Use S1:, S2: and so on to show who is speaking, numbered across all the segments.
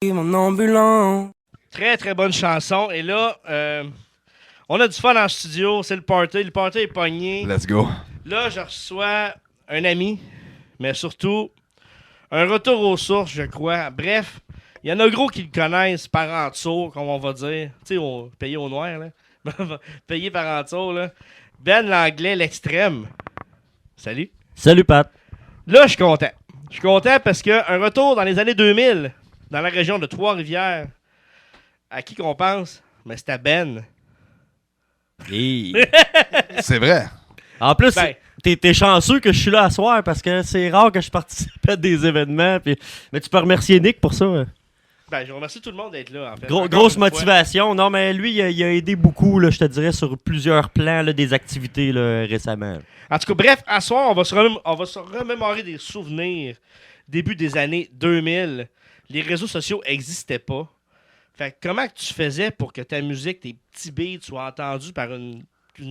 S1: Mon ambulant.
S2: Très, très bonne chanson. Et là, on a du fun en studio. C'est le party. Le party est pogné.
S3: Let's go.
S2: Là, je reçois un ami, mais surtout un retour aux sources, je crois. Bref, il y en a gros qui le connaissent par en dessous, comme on va dire. Tu sais, payé au noir, là. Payé par en dessous, là. Ben l'anglais, l'extrême. Salut.
S4: Salut, Pat.
S2: Là, je suis content. Je suis content parce qu'un retour dans les années 2000, dans la région de Trois-Rivières, à qui qu'on pense? Mais c'était Ben.
S3: C'est vrai.
S4: En plus,
S2: Ben.
S4: t'es chanceux que je suis là à soir parce que c'est rare que je participe à des événements. Mais tu peux remercier Nick pour ça.
S2: Ben, je remercie tout le monde d'être là, en fait.
S4: Grosse
S2: Encore une
S4: motivation. Non, mais lui, il a aidé beaucoup, là, je te dirais, sur plusieurs plans là, des activités là, récemment.
S2: fois. En tout cas, bref, à soir, on va se remémorer des souvenirs début des années 2000. Les réseaux sociaux n'existaient pas. Fait que comment que tu faisais pour que ta musique, tes petits beats soient entendus par une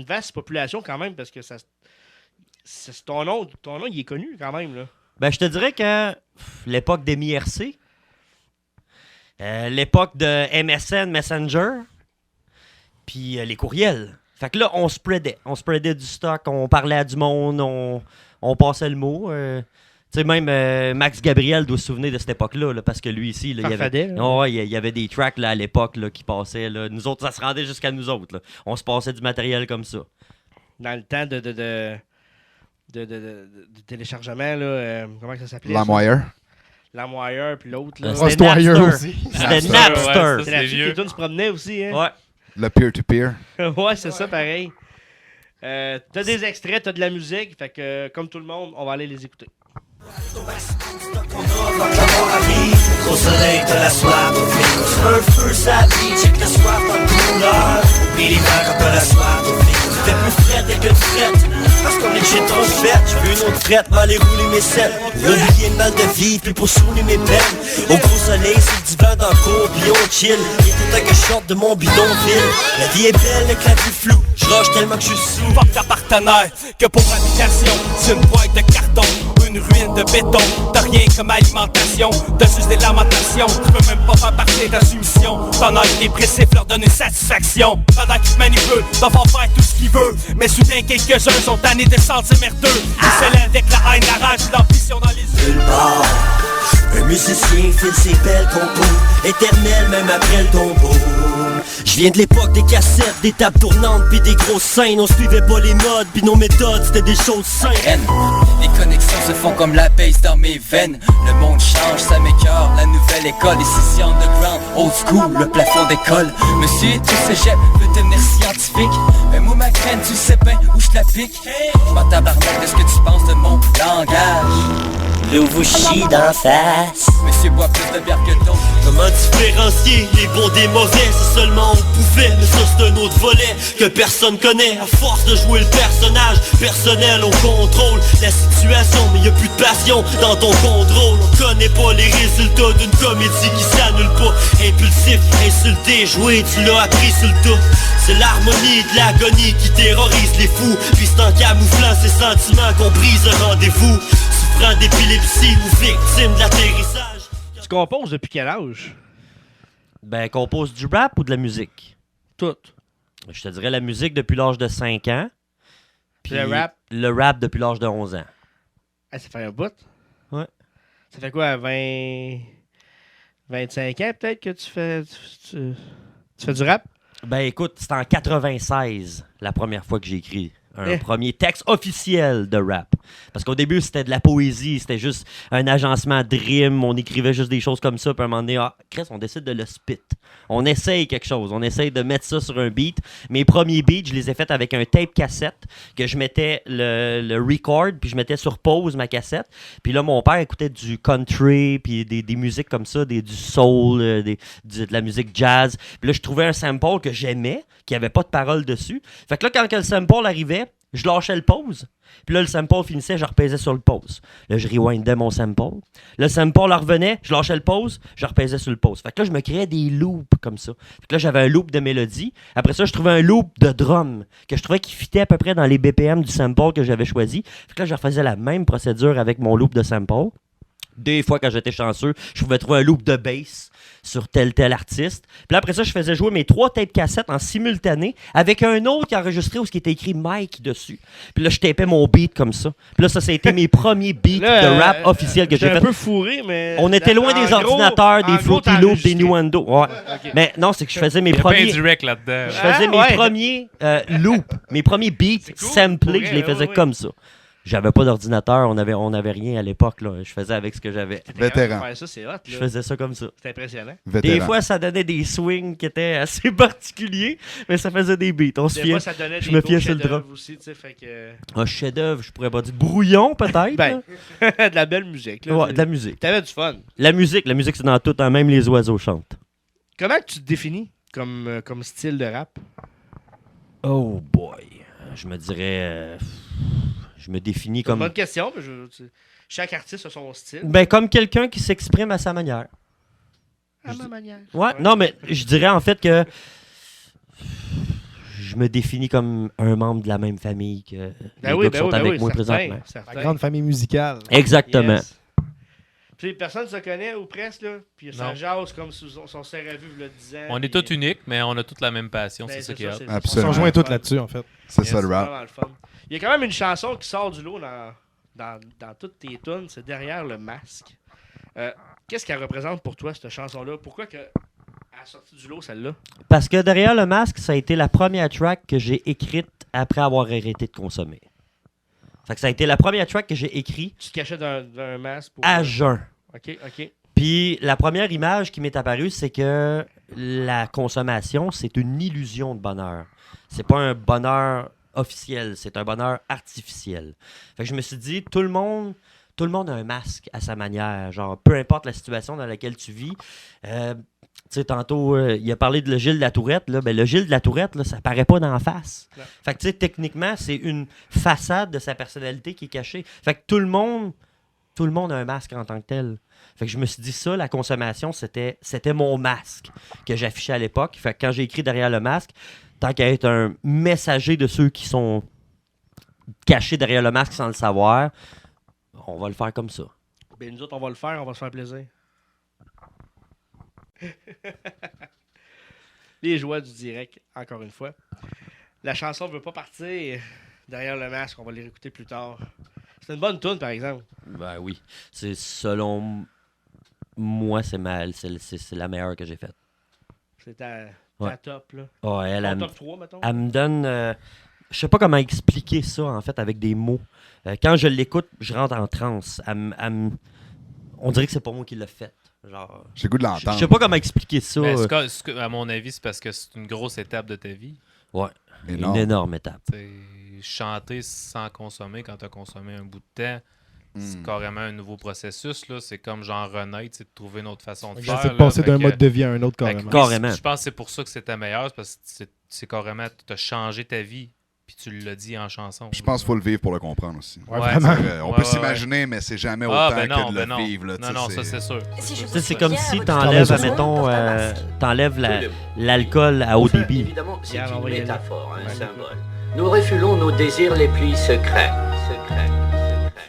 S2: vaste population quand même, parce que ton nom, il est connu quand même, là.
S4: Ben, je te dirais que l'époque des MIRC, l'époque de MSN Messenger, puis les courriels. Fait que là, on spreadait. On spreadait du stock, on parlait à du monde, on passait le mot. Tu sais, même Max Gabriel doit se souvenir de cette époque-là, là, parce que lui ici, là, il y avait des tracks là, à l'époque là, qui passaient. Là. Nous autres, ça se rendait jusqu'à nous autres. Là. On se passait du matériel comme ça.
S2: Dans le temps de téléchargement, là, comment ça s'appelait?
S3: LimeWire.
S2: LimeWire, puis l'autre, là.
S4: C'était
S3: Hostwire
S4: Napster.
S3: aussi.
S4: C'était
S5: Ouais,
S4: Napster.
S5: ça,
S2: C'est là-dessus que les tunes se promenaient aussi, hein?
S4: Ouais.
S3: Le peer-to-peer.
S2: Ouais, c'est ça, pareil. T'as des extraits, t'as de la musique, fait que, comme tout le monde, on va aller les écouter.
S6: Au soleil de la soif, un feu s'habille, check la soif dans le couleur. Oublie les verres quand t'as la soif, t'es plus frette et que tu frettes. Parce qu'on est chez ton fête, je veux une autre frette, m'aller rouler mes selles. Oublier le mal de vie, puis pour soulever mes peines. Au gros soleil, c'est le divan dans le cours, puis on chill. Il est tout temps que je sorte de mon bidonville. La vie est belle, le clavier flou, je roche tellement que je suis sous.
S5: Fuck ta partenaire, que pour habitation, c'est une boîte de carton, une ruine de béton. T'as rien comme alimentation, t'as juste des lamentations. Tu peux même pas faire partie de ta soumission. T'en as dépressif, leur donner satisfaction. Pendant qu'ils te manipulent, t'en faire faire tout ce qu'ils veulent. Mais soudain quelques-uns sont tannés de sentir merdeux. Ils se lèvent avec la haine, la rage, l'ambition dans les yeux.
S6: Nulle part, un musicien file ses belles compos, éternel même après le tombeau. Je viens de l'époque des cassettes, des tables tournantes pis des grosses scènes. On suivait pas les modes pis nos méthodes c'était des choses simples.
S7: Les connexions se font comme la baisse dans mes veines. Le monde change, ça m'écœure, la nouvelle école. Ici c'est underground, old school, le plafond d'école. Monsieur du cégep veut devenir scientifique. Mais moi ma graine, tu sais bien où je la pique. Je m'en tabarnak de ce que tu penses de mon langage.
S6: L'eau vous chie d'en face.
S7: Monsieur boit plus de bière que d'autres.
S6: Comment différencier les bons des mauvais? Si seulement on pouvait, mais ça c'est un autre volet que personne connaît. À force de jouer le personnage personnel, on contrôle la situation, mais y a plus de passion dans ton contrôle. On connaît pas les résultats d'une comédie qui s'annule pas. Impulsif, insulté, joué, tu l'as appris sur le tas. C'est l'harmonie de l'agonie qui terrorise les fous. Puis c'est en camouflant ces sentiments qu'on brise un rendez-vous. Souffrant d'épilepsie ou victime de l'atterrissage.
S2: Tu composes depuis quel âge?
S4: Ben, compose du rap ou de la musique?
S2: Tout.
S4: Je te dirais la musique depuis l'âge de 5 ans. Puis
S2: Le rap?
S4: Le rap depuis l'âge de 11 ans.
S2: Ah, ça fait un bout?
S4: Ouais.
S2: Ça fait quoi, 25 ans peut-être que tu fais du rap?
S4: Ben écoute, c'était en 96 la première fois que j'ai écrit un
S2: Eh.
S4: premier texte officiel de rap. Parce qu'au début, c'était de la poésie, c'était juste un agencement de rimes, on écrivait juste des choses comme ça, puis à un moment donné, Chris, on décide de le spit. On essaye quelque chose, on essaye de mettre ça sur un beat. Mes premiers beats, je les ai faits avec un tape cassette, que je mettais le record, puis je mettais sur pause ma cassette. Puis là, mon père écoutait du country, puis des musiques comme ça, du soul, de la musique jazz. Puis là, je trouvais un sample que j'aimais, qui avait pas de paroles dessus. Fait que là, quand le sample arrivait, je lâchais le pause. Puis là, le sample finissait, je repaisais sur le pause. Là, je rewindais mon sample. Le sample revenait, je lâchais le pause, je repaisais sur le pause. Fait que là, je me créais des loops comme ça. Fait que là, j'avais un loop de mélodie. Après ça, je trouvais un loop de drum que je trouvais qui fitait à peu près dans les BPM du sample que j'avais choisi. Fait que là, je refaisais la même procédure avec mon loop de sample. Des fois, quand j'étais chanceux, je pouvais trouver un loop de bass sur tel artiste. Puis là, après ça, je faisais jouer mes 3 tapes cassettes en simultané avec un autre qui enregistrait où il était écrit Mike dessus. Puis là, je tapais mon beat comme ça. Puis là, ça a été mes premiers beats de rap officiels que j'ai
S2: un
S4: fait.
S2: peu fourré, mais...
S4: On était loin des ordinateurs, des Fruity Loops, des Nuendo. Ouais.
S2: Ok.
S4: Mais non, c'est que je faisais mes
S1: Il y a pas
S4: premiers...
S1: indirect là-dedans.
S4: Je faisais mes
S2: ouais.
S4: premiers loops, mes premiers beats
S2: C'est cool,
S4: samplés,
S2: pour vrai,
S4: je les faisais
S2: ouais.
S4: comme ça. J'avais pas d'ordinateur, on avait rien à l'époque, là. Je faisais avec ce que j'avais.
S3: Vétéran.
S2: Ouais, ça, c'est hot, là.
S4: Je faisais ça comme ça.
S2: C'est impressionnant.
S4: Des
S3: Vétéran.
S4: fois, ça donnait des swings qui étaient assez particuliers, mais ça faisait des beats. On se
S2: Des
S4: fiait.
S2: fois, ça donnait
S4: je
S2: des
S4: me
S2: beaux
S4: fiais sur le
S2: chefs-d'œuvre
S4: drop.
S2: aussi, tu sais, fait que...
S4: Un chef-d'œuvre, je pourrais pas dire. Brouillon, peut-être.
S2: Ben,
S4: là.
S2: de la belle musique, là.
S4: Ouais, de la musique.
S2: T'avais du fun.
S4: La musique, c'est dans tout, hein, même les oiseaux chantent.
S2: Comment tu te définis comme style de rap?
S4: Oh boy. Je me dirais. Je me définis
S2: C'est une
S4: comme.
S2: bonne question. Mais chaque artiste a son style.
S4: Ben, comme quelqu'un qui s'exprime à sa manière.
S2: À ma manière.
S4: Ouais, non, mais je dirais en fait que je me définis comme un membre de la même famille que les gars qui sont avec moi présentement.
S8: La grande famille musicale.
S4: Exactement.
S2: Yes. Puis personne se connaît ou presque, là. Puis ça
S1: Non.
S2: jase comme si on s'est revu il y a 10 ans.
S1: On est
S2: puis-
S1: tous uniques, mais on a toute la même passion,
S2: Ben,
S1: c'est ça qui est hot.
S2: c'est-
S8: On se
S3: Absolument.
S8: rejoint toutes là-dessus, en fait.
S3: C'est
S2: Yes,
S3: ça le
S2: c'est
S3: rap.
S2: vraiment le fun. Il y a quand même une chanson qui sort du lot dans toutes tes tunes, c'est Derrière le masque. Qu'est-ce qu'elle représente pour toi, cette chanson-là? Pourquoi elle a sorti du lot, celle-là?
S4: Parce que Derrière le masque, ça a été la première track que j'ai écrite après avoir arrêté de consommer. Fait que ça a été la première track que j'ai écrite
S2: Tu te cachais d'un masque pour...
S4: à jeun.
S2: OK.
S4: Puis la première image qui m'est apparue, c'est que la consommation, c'est une illusion de bonheur. C'est pas un bonheur officiel, c'est un bonheur artificiel. Fait que je me suis dit, tout le monde a un masque à sa manière. Genre, peu importe la situation dans laquelle tu vis. Tu sais, tantôt, il a parlé de le Gilles de la Tourette. Là. Ben, le Gilles de la Tourette, là, ça paraît pas d'en face.
S2: Non.
S4: Fait que, tu sais, techniquement, c'est une façade de sa personnalité qui est cachée. Fait que tout le monde a un masque en tant que tel. Fait que je me suis dit ça, la consommation, c'était mon masque que j'affichais à l'époque. Fait que quand j'ai écrit Derrière le masque, tant qu'à être un messager de ceux qui sont cachés derrière le masque sans le savoir, on va le faire comme ça.
S2: Ben nous autres, on va le faire, on va se faire plaisir. Les joies du direct, encore une fois. La chanson ne veut pas partir Derrière le masque, on va les réécouter plus tard. C'est une bonne tune, par exemple.
S4: Ben oui. C'est selon moi, c'est la meilleure que j'ai faite.
S2: C'est ta
S4: Ouais.
S2: top, là.
S4: Oh,
S2: Ton top 3, mettons.
S4: Elle me donne... je sais pas comment expliquer ça, en fait, avec des mots. Quand je l'écoute, je rentre en transe. On dirait que c'est pas moi qui l'ai fait. Genre...
S3: J'ai le goût de
S4: Je
S3: l'entendre.
S4: sais pas comment expliquer ça.
S1: Mais à mon avis, c'est parce que c'est une grosse étape de ta vie.
S4: Ouais.
S3: Énorme.
S4: Une énorme étape.
S1: T'sais, chanter sans consommer quand tu as consommé un bout de temps, c'est
S3: Mm.
S1: carrément un nouveau processus. Là. C'est comme genre renaître, c'est de trouver une autre façon de
S8: C'est
S1: faire.
S8: de
S1: là.
S8: passer
S1: Fait
S8: d'un
S1: que-
S8: mode de vie à un autre,
S1: fait que
S8: carrément.
S1: oui,
S4: Carrément.
S1: Je pense que c'est pour ça que c'est ta meilleure, c'est parce que c'est carrément, tu as changé ta vie, puis tu l'as dit en chanson.
S3: Je pense qu'il faut le vivre pour le comprendre aussi.
S8: Ouais,
S1: Ouais,
S8: vraiment.
S3: On
S1: Ouais,
S3: peut
S1: ouais,
S3: s'imaginer, mais c'est jamais autant
S1: Ah, ben non,
S3: que de
S1: ben
S3: le
S1: non.
S3: vivre. Là, tu sais,
S1: Non, ça c'est sûr.
S4: Tu sais, c'est comme si
S8: Travaille
S4: t'enlèves,
S8: sur soi.
S4: admettons, t'enlèves l'alcool à haut débit.
S9: Évidemment, c'est
S2: Regarde, on va
S9: une
S2: y aller.
S9: métaphore, un symbole. Nous refoulons nos désirs les plus secrets.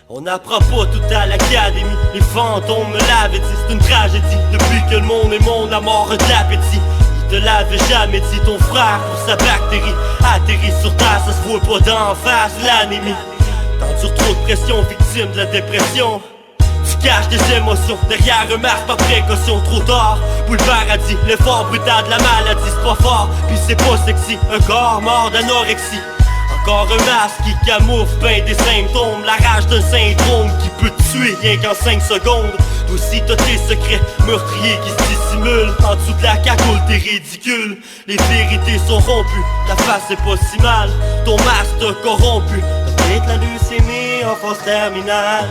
S6: On n'apprend pas tout à l'académie. Les fantômes me l'avaient dit, c'est une tragédie. Depuis que le monde est monde, la mort a de l'appétit. Il te l'avait jamais dit, ton frère, pour sa bactérie. Atterri sur terre, ça se voit pas d'en face, l'anémie. Tant sur trop de pression, victime de la dépression. Tu caches des émotions derrière un masque par précaution, trop tard. Pour le paradis, l'effort brutal de la maladie, c'est pas fort, puis c'est pas sexy. Un corps mort d'anorexie. Encore un masque qui camoufle ben des symptômes. La rage d'un syndrome qui peut te tuer rien qu'en 5 secondes. Toi aussi t'as tes secrets meurtriers qui se dissimulent. En dessous de la cagoule t'es ridicule. Les vérités sont rompues, ta face est pas si mal. Ton masque t'a corrompu. T'as peut-être la leucémie en phase terminale.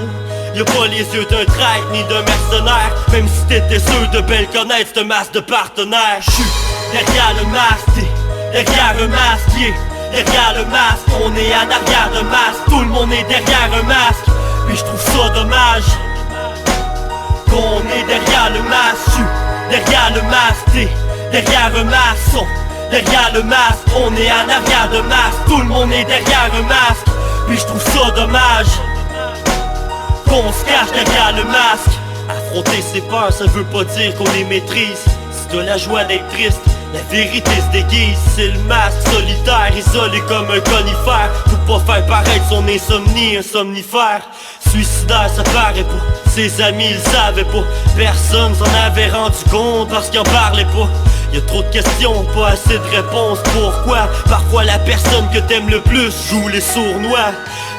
S6: Y'a pas les yeux d'un traître ni d'un mercenaire. Même si t'étais sûr de bien le connaître, c'est un masque de partenaire. J'suis derrière le masque, t'es derrière un masque, yeah. Derrière le masque, on est en arrière de masque. Tout le monde est derrière un masque. Puis je trouve ça dommage qu'on est derrière le masque. J'suis derrière le masque, t'es derrière un masque. Derrière le masque, on est en arrière de masque. Tout le monde est derrière un masque. Puis je trouve ça dommage qu'on se cache derrière le masque. Affronter ses peurs, ça veut pas dire qu'on les maîtrise. Si t'as la joie d'être triste, la vérité se déguise. C'est le masque solitaire, isolé comme un conifère. Faut pas faire paraître son insomnie, un somnifère. Suicidaire, ça paraît pas. Ses amis, ils savaient pas. Personne s'en avait rendu compte parce qu'ils en parlaient pas. Y'a trop de questions, pas assez de réponses. Pourquoi parfois la personne que t'aimes le plus joue les sournois?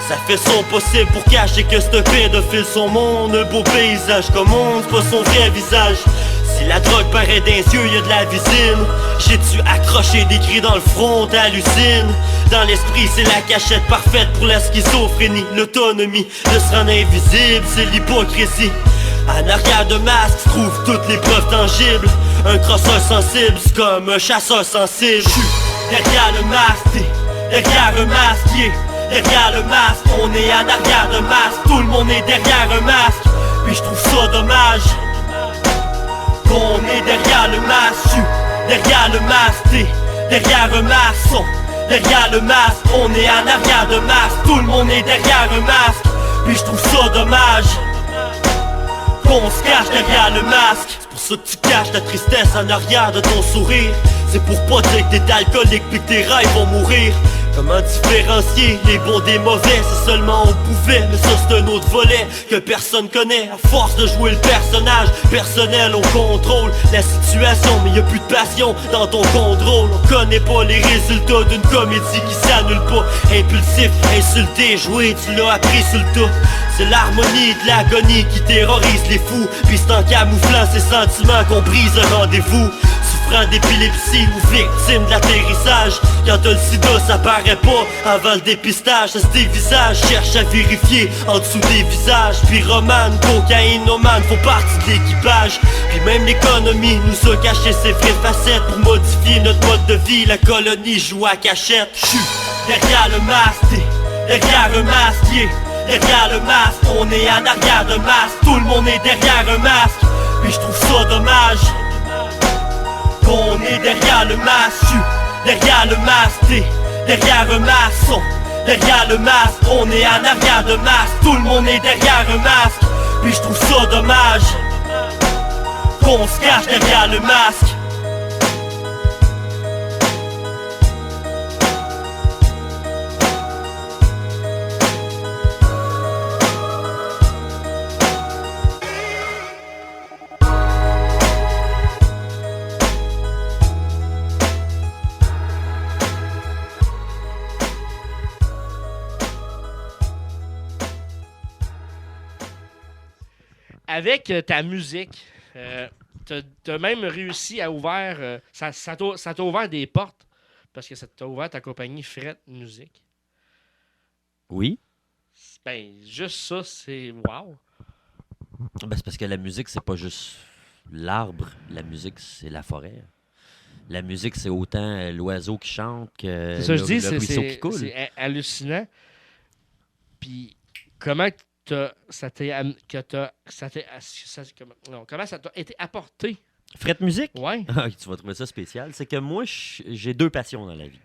S6: Ça fait son possible pour cacher que c'est un pédophile. Son monde, un beau paysage comme on, c'est pas son vrai visage. Si la drogue paraît dans les yeux, y'a de la visine. J'ai-tu accroché des cris dans le front, t'hallucines? Dans l'esprit, c'est la cachette parfaite pour la schizophrénie. L'autonomie de se rendre invisible, c'est l'hypocrisie. En arrière de masque, se trouvent toutes les preuves tangibles. Un crosseur sensible, c'est comme un chasseur sensible. J'suis derrière le masque, derrière un masque, yeah. Derrière le masque, on est en arrière de masque. Tout le monde est derrière un masque. Puis je trouve ça dommage qu'on est derrière le masque. Je suis derrière le masque, derrière un masque. Derrière le masque, on est en arrière de masque. Tout le monde est derrière un masque. Puis je trouve ça dommage qu'on se cache derrière le masque. C'est pour ça que tu caches ta tristesse en arrière de ton sourire. C'est pour pas dire que t'es alcoolique pis que tes rêves vont mourir. Comment différencier les bons des mauvais? C'est seulement on pouvait, mais ça c'est un autre volet que personne connaît. À force de jouer le personnage personnel, on contrôle la situation, mais y a plus de passion dans ton contrôle. On connaît pas les résultats d'une comédie qui s'annule pas. Impulsif, insulté, joué, tu l'as appris sur le tas. C'est l'harmonie de l'agonie qui terrorise les fous. Puis c'est en camouflant ces sentiments qu'on brise un rendez-vous. Souffrant d'épilepsie ou victime de l'atterrissage. Quand t'as le sida, ça paraît pas avant le dépistage. Ça se dévisage, cherche à vérifier en dessous des visages. Pyromane, cocaïnomane font partie de l'équipage. Puis même l'économie nous a caché ses vraies facettes. Pour modifier notre mode de vie, la colonie joue à cachette. J'suis derrière le masque, derrière un masque, yeah. Derrière le masque, on est en arrière de masque. Tout le monde est derrière un masque. Puis je trouve ça dommage qu'on est derrière le masque. Je suis derrière le masque, derrière un masque. Derrière le masque, on est en arrière de masque. Tout le monde est derrière un masque. Puis je trouve ça dommage qu'on se cache derrière le masque.
S2: Avec ta musique, t'as même réussi à ouvrir... ça t'a ouvert des portes, parce que ça t'a ouvert ta compagnie Fret Musique.
S4: Oui.
S2: Ben, juste ça, c'est wow.
S4: Ben, c'est parce que la musique, c'est pas juste l'arbre. La musique, c'est la forêt. La musique, c'est autant l'oiseau qui chante que
S2: c'est ça, je dis,
S4: le ruisseau qui coule.
S2: C'est hallucinant. Puis, comment ça t'a été apporté?
S4: Fret musique?
S2: Ouais.
S4: Tu vas trouver ça spécial. C'est que moi, j'ai deux passions dans la vie.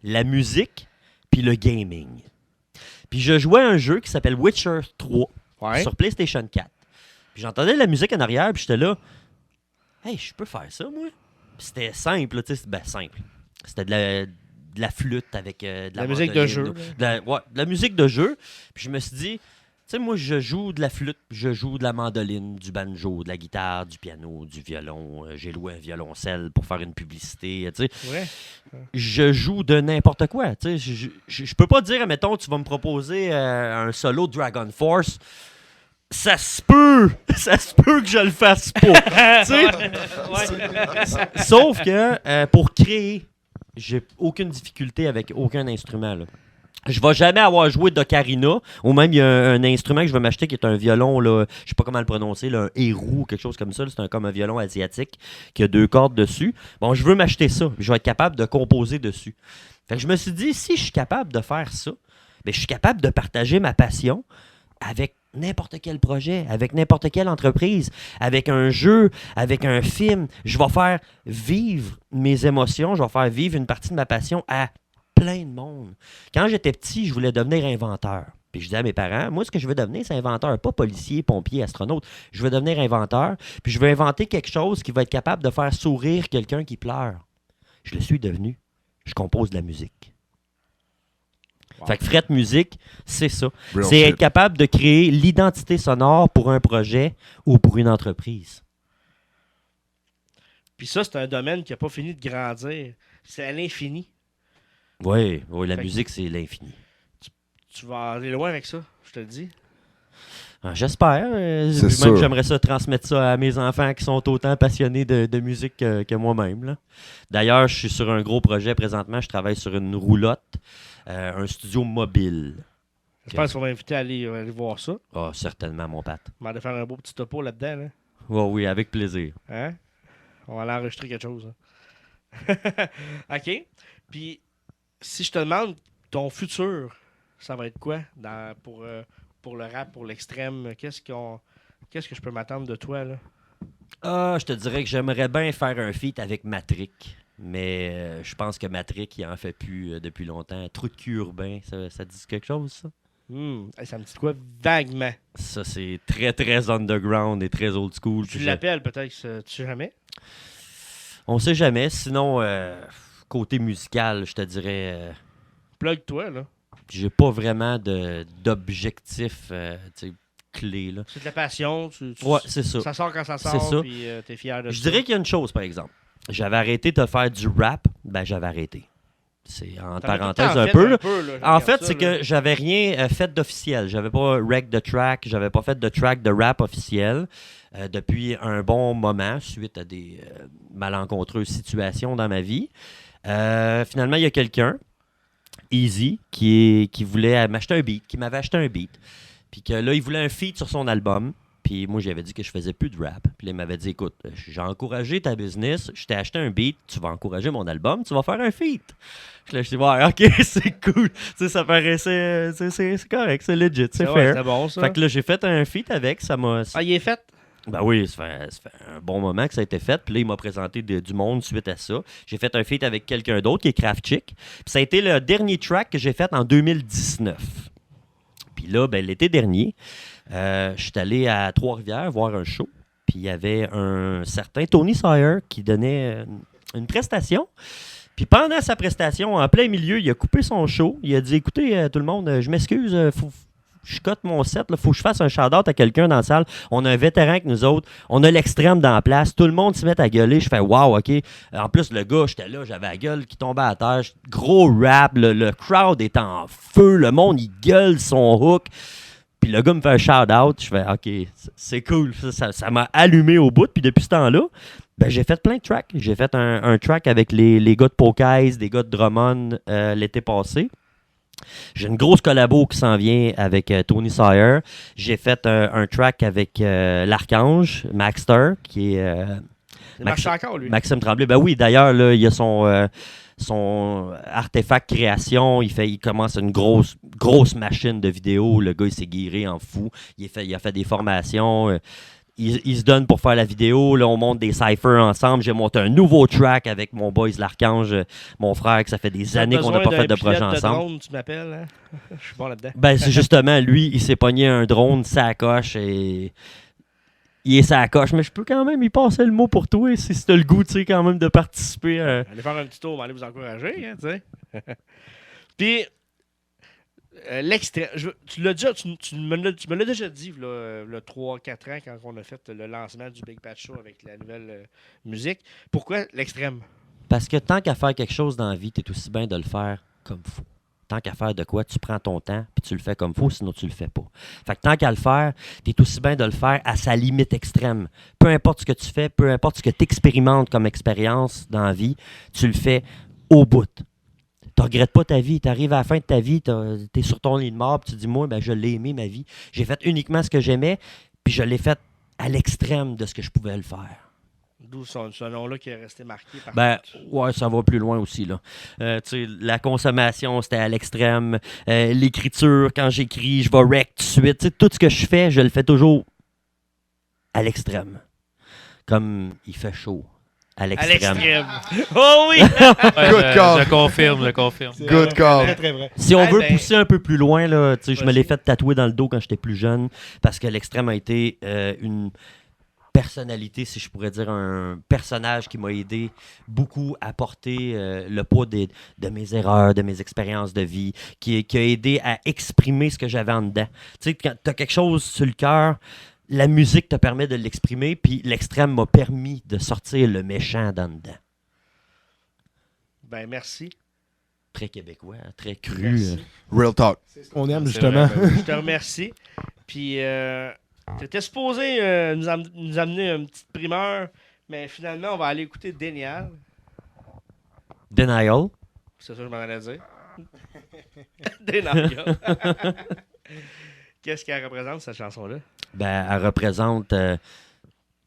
S4: La musique, puis le gaming. Puis je jouais à un jeu qui s'appelle Witcher 3 sur PlayStation 4. Puis j'entendais la musique en arrière, puis j'étais là, hey, je peux faire ça, moi? Puis c'était simple, tu sais, ben simple. C'était de la flûte avec de la
S2: musique de jeu.
S4: De la musique de jeu. Puis je me suis dit, tu sais, moi, je joue de la flûte, je joue de la mandoline, du banjo, de la guitare, du piano, du violon. J'ai loué un violoncelle pour faire une publicité, tu sais.
S2: Ouais.
S4: Je joue de n'importe quoi, tu sais. Je peux pas dire, mettons, tu vas me proposer un solo Dragon Force. Ça se peut que je le fasse pas. Tu sais. Sauf que pour créer, j'ai aucune difficulté avec aucun instrument, là. Je vais jamais avoir joué d'ocarina, ou même il y a un instrument que je vais m'acheter qui est un violon, là, je sais pas comment le prononcer, là, un hérou, quelque chose comme ça. C'est comme un violon asiatique qui a 2 cordes dessus. Bon, je veux m'acheter ça. Je vais être capable de composer dessus. Fait que je me suis dit, si je suis capable de faire ça, bien, je suis capable de partager ma passion avec n'importe quel projet, avec n'importe quelle entreprise, avec un jeu, avec un film. Je vais faire vivre mes émotions, je vais faire vivre une partie de ma passion à plein de monde. Quand j'étais petit, je voulais devenir inventeur. Puis je dis à mes parents, moi, ce que je veux devenir, c'est inventeur, pas policier, pompier, astronaute. Je veux devenir inventeur, puis je veux inventer quelque chose qui va être capable de faire sourire quelqu'un qui pleure. Je le suis devenu. Je compose de la musique.
S2: Wow.
S4: Fait que Fret Musique, c'est ça.
S3: Real
S4: C'est
S3: shit.
S4: être capable de créer l'identité sonore pour un projet ou pour une entreprise.
S2: Puis ça, c'est un domaine qui n'a pas fini de grandir. C'est à l'infini.
S4: Oui, la
S2: Fait que-
S4: musique, c'est l'infini.
S2: Tu vas aller loin avec ça, je te le dis.
S4: Ah, j'espère.
S3: C'est
S4: Même
S3: sûr.
S4: j'aimerais ça transmettre ça à mes enfants qui sont autant passionnés de musique que moi-même. Là. D'ailleurs, je suis sur un gros projet présentement. Je travaille sur une roulotte, un studio mobile.
S2: J'espère qu'on va m'inviter à aller voir ça.
S4: Ah, certainement, mon Pat.
S2: On va aller faire un beau petit topo là-dedans. Là.
S4: Oui, avec plaisir.
S2: Hein? On va aller enregistrer quelque chose. Hein. OK. Puis, si je te demande ton futur, ça va être quoi pour le rap, pour l'extrême? Qu'est-ce que je peux m'attendre de toi, là?
S4: Ah, je te dirais que j'aimerais bien faire un feat avec Matrick. Mais je pense que Matrick, il en fait plus depuis longtemps. Trou de cul urbain, ça dit quelque chose, ça?
S2: Hey, ça me dit de quoi? Vaguement.
S4: Ça, c'est très, très underground et très old school.
S2: Tu
S4: Puis
S2: l'appelles peut-être, tu sais jamais?
S4: on sait jamais. Sinon, côté musical, je te dirais...
S2: Plug-toi, là.
S4: j'ai pas vraiment d'objectif clé. Là.
S2: C'est de la passion.
S4: Ouais, c'est ça.
S2: Ça sort quand ça
S4: C'est
S2: sort,
S4: ça.
S2: puis t'es fier de
S4: Je
S2: ça.
S4: dirais qu'il y a une chose, par exemple. J'avais arrêté de faire du rap, ben j'avais arrêté. C'est en
S2: T'en as
S4: parenthèse
S2: tout le
S4: un
S2: temps
S4: peu.
S2: fait
S4: là.
S2: là, je
S4: En
S2: regarde
S4: fait,
S2: ça,
S4: c'est
S2: là.
S4: que j'avais rien fait d'officiel. J'avais pas rec de track, j'avais pas fait de track de rap officiel depuis un bon moment, suite à des malencontreuses situations dans ma vie. Finalement, il y a quelqu'un, Easy, qui voulait m'acheter un beat, qui m'avait acheté un beat. Puis que là, il voulait un feat sur son album. Puis moi, j'avais dit que je faisais plus de rap. Puis là, il m'avait dit, écoute, j'ai encouragé ta business, je t'ai acheté un beat, tu vas encourager mon album, tu vas faire un feat. Puis là, je dis, ouais, ok, c'est cool. Tu sais, ça paraissait, c'est correct, c'est legit, c'est
S2: Ouais,
S4: fair.
S2: c'était bon, ça.
S4: Fait que là, j'ai fait un feat avec, ça m'a...
S2: Ah, il est fait?
S4: Ben oui, ça fait un bon moment que ça a été fait. Puis là, il m'a présenté du monde suite à ça. J'ai fait un feat avec quelqu'un d'autre qui est Craft Chick. Puis ça a été le dernier track que j'ai fait en 2019. Puis là, ben, l'été dernier, je suis allé à Trois-Rivières voir un show. Puis il y avait un certain Tony Sawyer qui donnait une prestation. Puis pendant sa prestation, en plein milieu, il a coupé son show. Il a dit, écoutez, tout le monde, je m'excuse, je cote mon set, il faut que je fasse un shout-out à quelqu'un dans la salle. On a un vétéran avec nous autres. On a l'extrême dans la place. Tout le monde se met à gueuler. Je fais wow, OK. En plus, le gars, j'étais là, j'avais la gueule qui tombait à terre. Gros rap. Le crowd est en feu. Le monde, il gueule son hook. Puis le gars me fait un shout-out. Je fais OK, c'est cool. Ça m'a allumé au bout. Puis depuis ce temps-là, ben, j'ai fait plein de tracks. J'ai fait un track avec les gars de Pokaze, des gars de Drummond l'été passé. J'ai une grosse collabo qui s'en vient avec Tony Sawyer. J'ai fait un track avec l'Archange, Maxter, qui est...
S2: Il marche encore, lui.
S4: Maxime Tremblay. Ben oui, d'ailleurs, là, il y a son artefact création. Il commence une grosse machine de vidéo. Le gars, il s'est guiré en fou. Il a fait des formations. Il se donne pour faire la vidéo. Là, on monte des cyphers ensemble. J'ai monté un nouveau track avec mon boys l'Archange, mon frère, que ça fait des années qu'on n'a pas fait de projet ensemble.
S2: Drone, tu m'appelles, hein? Je suis bon là-dedans.
S4: Ben, c'est justement, lui, il s'est pogné un drone, sacoche, et il est sacoche. Mais je peux quand même y passer le mot pour toi, si tu as le goût, tu sais, quand même, de participer.
S2: Allez faire un petit tour, on va aller vous encourager, hein, tu sais. Puis, l'extrait, tu me l'as déjà dit, le 3-4 ans, quand on a fait le lancement du Big Bad Show avec la nouvelle musique. Pourquoi l'extrême?
S4: Parce que tant qu'à faire quelque chose dans la vie, t'es aussi bien de le faire comme faut. Tant qu'à faire de quoi, tu prends ton temps puis tu le fais comme faut, sinon tu le fais pas. Fait que tant qu'à le faire, t'es aussi bien de le faire à sa limite extrême. Peu importe ce que tu fais, peu importe ce que tu expérimentes comme expérience dans la vie, tu le fais au bout. Tu regrettes pas ta vie, tu arrives à la fin de ta vie, tu es sur ton lit de mort, puis tu dis, moi, ben, je l'ai aimé, ma vie. J'ai fait uniquement ce que j'aimais, puis je l'ai fait à l'extrême de ce que je pouvais le faire.
S2: D'où ce nom-là qui est resté marqué par
S4: Ben, ouais, ça va plus loin aussi, là. Tu sais, la consommation, c'était à l'extrême. L'écriture, quand j'écris, je vais wreck tout de suite. Tu sais, tout ce que je fais, je le fais toujours à l'extrême. Comme il fait chaud. À
S2: À
S4: l'extrême.
S2: l'extrême. Oh oui!
S1: Ouais,
S3: Good call.
S1: je confirme, je confirme.
S8: C'est
S3: Good
S8: vrai,
S3: call.
S8: Très, très vrai.
S4: Si on
S2: Ah
S4: veut
S2: ben,
S4: pousser un peu plus loin, là, tu sais, je me
S2: vas-y.
S4: l'ai fait tatouer dans le dos quand j'étais plus jeune parce que l'extrême a été une personnalité, si je pourrais dire, un personnage qui m'a aidé beaucoup à porter le poids de mes erreurs, de mes expériences de vie, qui a aidé à exprimer ce que j'avais en dedans. Tu sais, quand tu as quelque chose sur le cœur, la musique te permet de l'exprimer, puis l'extrême m'a permis de sortir le méchant d'en dedans.
S2: Ben, merci.
S4: Très québécois, très cru.
S2: Merci.
S3: Real talk.
S8: On aime
S1: C'est
S8: justement.
S1: vrai, ben
S2: Je te remercie. Puis, t'étais supposé nous amener une petite primeur, mais finalement, on va aller écouter Denial.
S4: Denial.
S2: C'est ça que je m'en allais dire. Denial. Qu'est-ce qu'elle représente, cette chanson-là?
S4: Ben, elle représente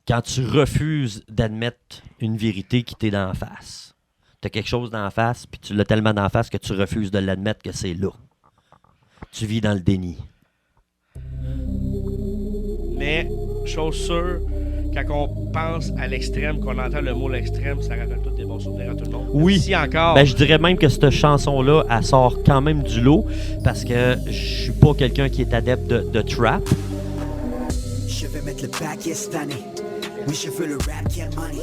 S4: quand tu refuses d'admettre une vérité qui t'est d'en face. Tu as quelque chose d'en face, puis tu l'as tellement d'en face que tu refuses de l'admettre que c'est là. Tu vis dans le déni.
S2: Mais, chose sûre, quand on pense à l'extrême, qu'on entend le mot l'extrême, ça rappelle tous des bons souvenirs à tout le monde.
S4: Oui.
S2: Ici encore.
S4: Ben, je dirais même que cette chanson-là, elle sort quand même du lot parce que je suis pas quelqu'un qui est adepte de trap.
S10: Je vais mettre le paquet cette année. Oui, je veux le rap, get money.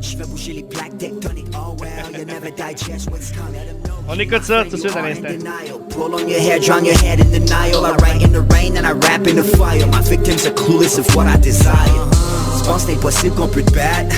S10: Je vais bouger les plaques tectoniques. Oh well, you never digest what's coming.
S2: On écoute ça tout de suite à l'instant.
S10: Pull on your hair, drown your head in denial. I write in the rain and I rap in the fire. My victims are clueless of what I desire. Tu penses c'est impossible qu'on peut te battre?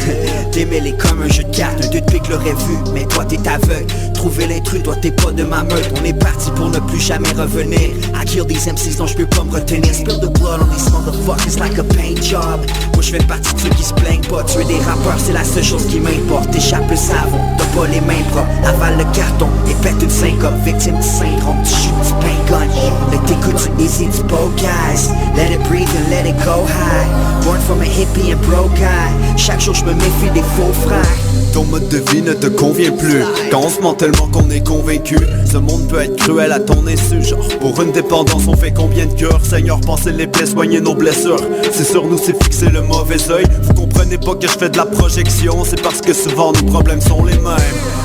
S10: T'es mêlé comme un jeu de cartes, un 2 de pique l'aurait vu, mais toi t'es aveugle. Trouver l'intrus, toi t'es pas de ma meute. On est parti pour ne plus jamais revenir. I kill these MCs dont je peux pas me retenir. Spill the blood on these motherfuckers like a paint job. Moi je fais partie de ceux qui se plaignent pas. Tuer des rappeurs c'est la seule chose qui m'importe. T'échappes le savon, t'as pas les mains propres. Avale le carton et pète une syncope. Victime du syndrome, tu shoot du pain gun. Là t'écoutes du easy, du poke eyes. Let it breathe and let it go high. Born from a hippie and broke eye. Chaque jour je me méfie des faux frères.
S11: Ton mode de vie ne te convient plus. Quand on se ment tellement qu'on est convaincu, ce monde peut être cruel à ton insu. Genre pour une dépendance on fait combien de cœurs? Seigneur, pensez les plaies, soigner nos blessures. C'est sur nous c'est fixer le mauvais oeil. Vous comprenez pas que je fais de la projection. C'est parce que souvent nos problèmes sont les mêmes.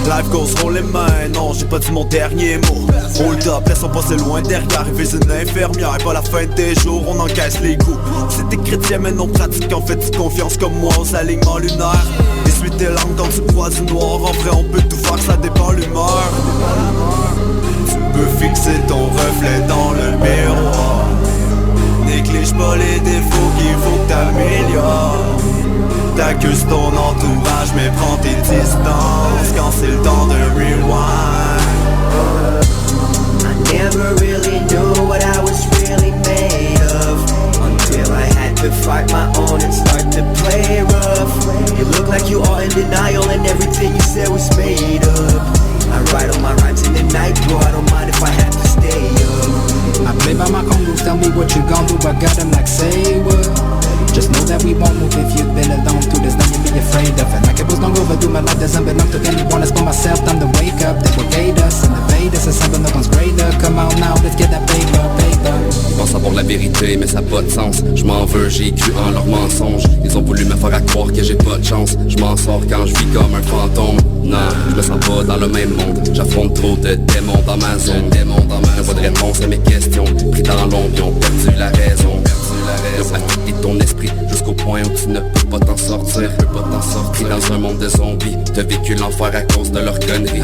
S11: Life goes roll les mains. Non j'ai pas dit mon dernier mot. Hold up, laissons passer loin derrière. Arriver une infirmière et pas la fin des jours. On encaisse les coups. Si t'es chrétien mais non pratiquant, fais-tu confiance comme moi aux alignements lunaires. Essuie tes larmes quand tu crois du noir. En vrai on peut tout faire, ça dépend l'humeur. Tu peux fixer ton reflet dans le miroir. Néglige pas les défauts qu'il faut que t'améliores. T'accuses ton entourage mais prends tes distances quand c'est le temps de rewind.
S10: I never really knew what I was really made of until I had to fight my own and start to play rough. You look like you are in denial and everything you said was made up. I write all my rhymes in the night, bro, I don't mind if I have to stay up.
S12: I play by my own rules, tell me what you gon' do, I got them like say what. Just know that we won't move if you've been alone through this, nothing to be afraid of. And like it was gonna go through my life doesn't belong to anyone, it's for myself, time to wake up. They will gate us and invade us, and something no one's greater. Come on now, let's get that paper, paper.
S13: Ils pensent avoir la vérité mais ça n'a pas de sens. Je m'en veux, j'ai cru en leurs mensonges. Ils ont voulu me faire à croire que j'ai pas de chance. Je m'en sors quand je vis comme un fantôme. Non, je me sens pas dans le même monde. J'affronte trop de démons dans ma zone. Y'a pas de réponse à mes questions. Pris dans l'ombre, ils ont perdu la raison. Ils ont affecté ton esprit jusqu'au point où tu ne peux pas t'en sortir. Pris dans un monde de zombies, t'as vécu l'enfer à cause de leurs conneries.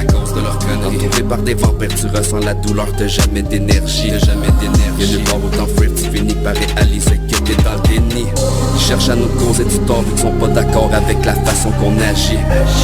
S13: Entouré par des vampires, tu ressens la douleur de jamais d'énergie. Y'a nulle part où t'enfuir, tu finis par réaliser que t'es dans le déni. Ils cherchent à nous causer du tort, ils sont pas d'accord avec la façon qu'on agit.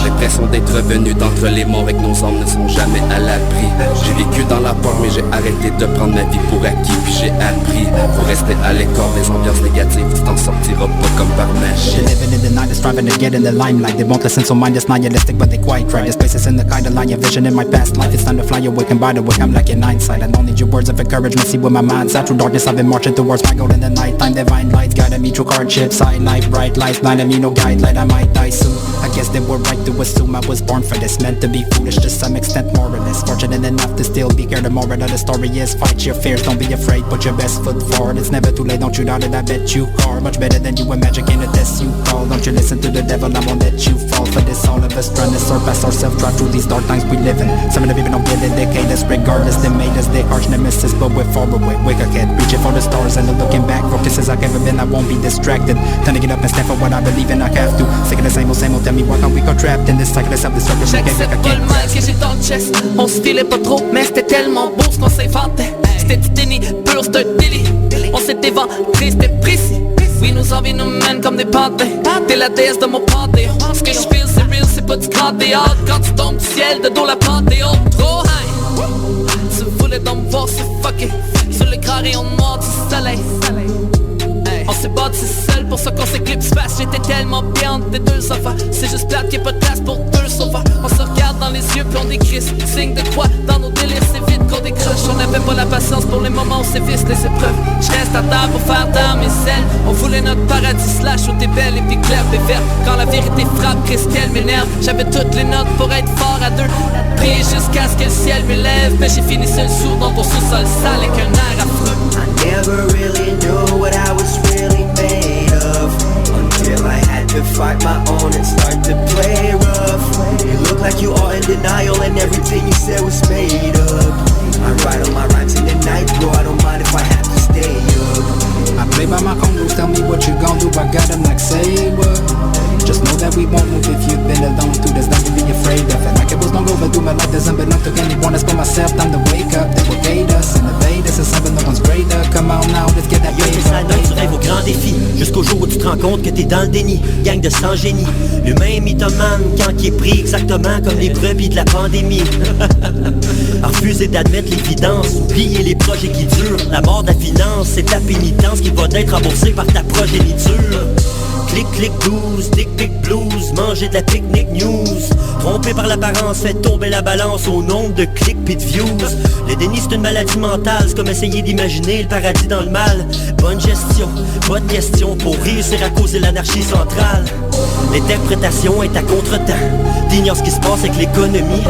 S13: L'impression d'être revenu d'entre les morts et que nos âmes ne sont jamais à l'abri. J'ai vécu dans la peur mais j'ai arrêté de prendre ma vie pour acquis. Puis j'ai appris, faut rester à l'écart des ambiances négatives. Tu t'en sortiras pas comme par magie.
S12: They're living in the night, they're striving to get in the limelight. They won't listen, so mind just not yet. idealistic, but they quite right. This place is in the kind of line of vision in my past life. It's time to fly away, and by the way, I'm lacking hindsight. I don't need your words of encouragement, see where my mind's at. Through darkness, I've been marching towards my goal in the nighttime. Divine light guiding me through hardships. High life, bright lights, blinding me, no guideline. I might die soon. I guess they were right to assume I was born for this. Meant to be foolish to some extent, more or less. Fortunate enough to still be here. The moral of the story is fight your fears, don't be afraid, put your best foot forward. It's never too late, don't you doubt it, I bet you are much better than you imagine, can the test you call. Don't you listen to the devil, I won't let you fall. For this all of us trying to surpass ourselves, drive through these dark times we live in. Some of the people don't get it, they hate us regardless. They made us their arch nemesis, but we're far away. Wake ahead, reaching for the stars and looking back. Focus as I've ever been, I won't be distracted. Time to get up and stand for what I believe in, I have to. Sick of the same old, tell me why can't we go trapped in this cycle of self-destruction.
S14: J'accepte pas le mal que j'ai dans le chest. On se filait pas trop, mais c'était tellement beau ce qu'on s'inventait. C'était du déni, pur, c'était un délit. On s'était ventré, c'était précis. Oui, nos envies nous mènent comme des pantins. T'es la déesse de mon panthéon. Ce que je feel, c'est real, c'est pas du grand théâtre. Quand tu tombes du ciel, de dos la panthéon. Trop high. Tu voulais donc me voir se fucker sur le grand rayon noir du soleil. On s'est battu seul, pour ça qu'on s'éclipse fast. J'étais tellement bien entre les deux sofas. C'est juste plate qu'il n'y a pas de place pour deux sofas. On se regarde dans les yeux puis on décrisse. Signe de quoi dans nos délires, c'est vite qu'on décroche. On n'avait pas la patience pour les moments où c'est vite les épreuves. Je reste à table pour faire taire mes ailes. On voulait notre paradis slash où t'es belle et puis claire et verte. Quand la vérité frappe, qu'est-ce qu'elle m'énerve. J'avais toutes les notes pour être fort à deux. Prier jusqu'à ce que le ciel m'élève. Mais j'ai fini seul sourd dans ton sous-sol sale avec un air affreux.
S10: I never really knew what I was really made of until I had to fight my own and start to play rough. You look like you are in denial and everything you said was made up. I write all my rhymes in the night, bro, I don't mind if I have to stay up.
S12: I play by my own rules, tell me what you gon' do, I got them like say what. Just know that we won't move if you've been alone too, there's nothing to be afraid of. And like it was long overdue, my life doesn't belong to anyone, it's by myself, time to wake up. They will hate us, innovate us, it's something no one's greater. Come on now, let's get that
S4: Y'a des salons, tu rêves au grand défi, jusqu'au jour où tu te rends compte que t'es dans le déni. Gang de sans génie, l'humain mythomane quand il est pris exactement comme les brebis de la pandémie. À refuser d'admettre l'évidence, oublier les projets qui durent. La mort de la finance, c'est ta pénitence qui va être remboursée par ta progéniture. Clic, clic, blues, dick, pic, blues, manger de la picnic news. Trompé par l'apparence, fait tomber la balance au nombre de clics pis de views. Le déni c'est une maladie mentale, c'est comme essayer d'imaginer le paradis dans le mal. Bonne gestion, pas de question pour réussir à causer l'anarchie centrale. L'interprétation est à contre-temps, t'ignores ce qui se passe avec l'économie.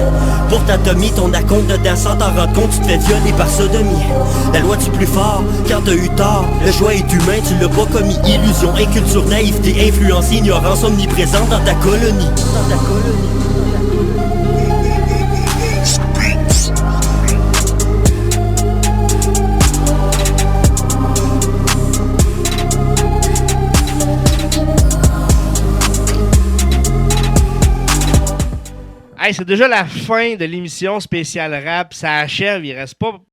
S4: Pourtant t'as mis ton acompte dedans sans t'en rendre compte, tu te fais violer par sodomie. La loi du plus fort, quand t'as eu tort, le choix est humain, tu l'as pas commis. Illusion, inculture, naïveté, influence, ignorance omniprésente dans ta colonie.
S2: Hey, c'est déjà la fin de l'émission spéciale rap. Ça achève, il reste pas